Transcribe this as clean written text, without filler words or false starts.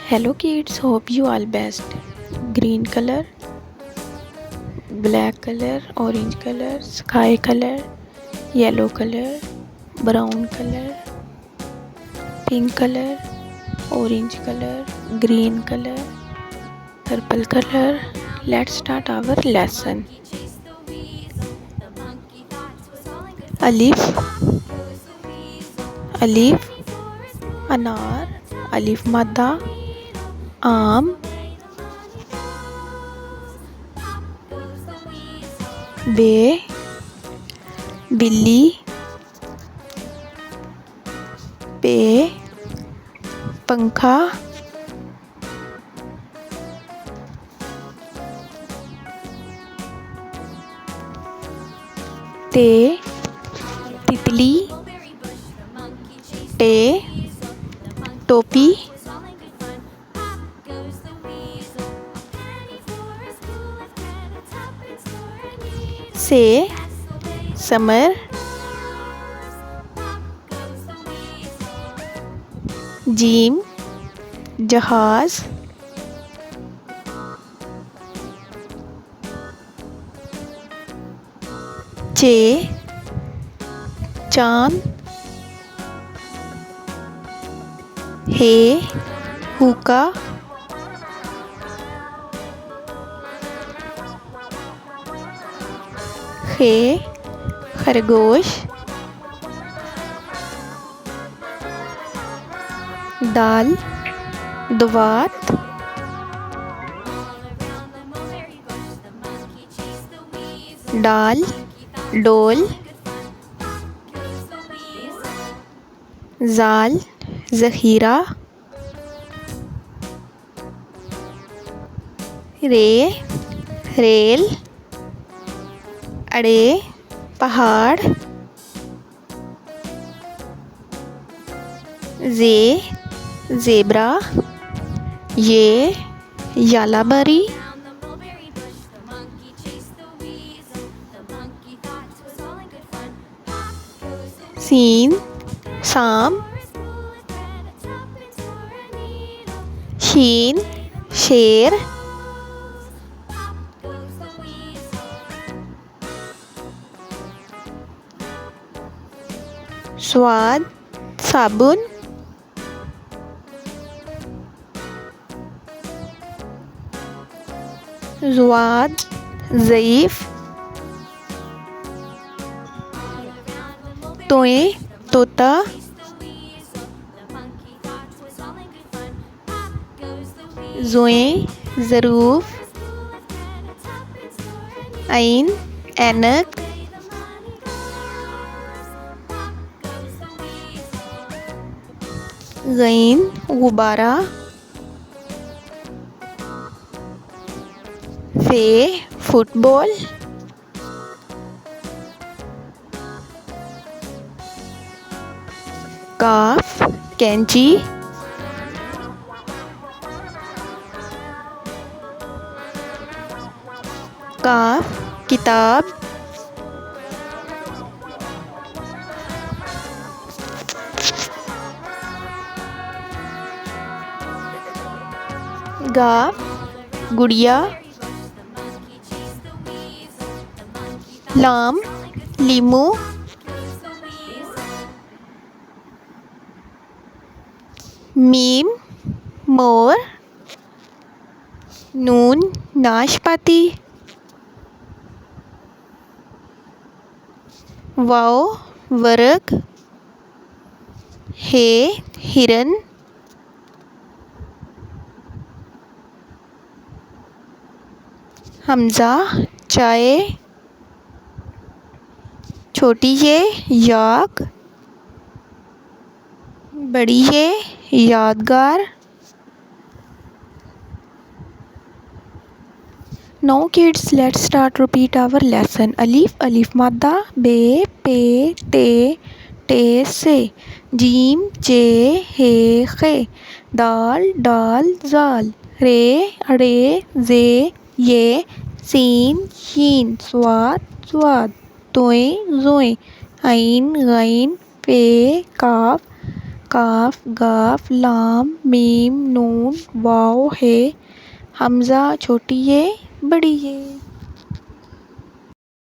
Hello kids, hope you all best. Green color, black color, orange color, sky color, yellow color, brown color, pink color, orange color, green color, purple color. Let's start our lesson. Alif, alif, अनार, अलिफ मद्दा, आम, बे, बिल्ली, पे, पंखा, ते, तितली, टे, टोपी, से, समर, जीम, जहाज, चे, चांद, हे, हुक्का, खे, खरगोश, दाल, दुवात, डाल, डोल, जाल, ज़ख़ीरा, रे, रेल, अड़े, पहाड़, जे, ज़ेब्रा, ये, यालाबरी, सीन, शाम, शीन, शेर, स्वाद, साबुन, ज़ुआद, ज़ईफ़, तोए, तोता, ज़ोए, ज़रूफ़, ऐन, ऐनक, गैन, गुब्बारा, फे, फुटबॉल, काफ, कैंची, काफ, किताब, गाफ, गुड़िया, लाम, लीमू, मीम, मोर, नून, नाशपाती, वाओ, वर्ग, हे, हिरन, हमज़ा, चाय, छोटी ये, याक, बड़ी ये, यादगार। Now kids, let's start repeat our lesson. अलिफ, अलिफ मद्दा, बे, पे, ते से, जीम, जे, हे, खे, दाल, डाल, जाल, रे, अड़े, जे, ये, सीन, शीन, स्वाद, स्वाद, तोए, जोए, ऐन, गैन, पे, काफ, काफ गाफ लाम मीम नून वाव है। हमज़ा छोटी ये बड़ी ये।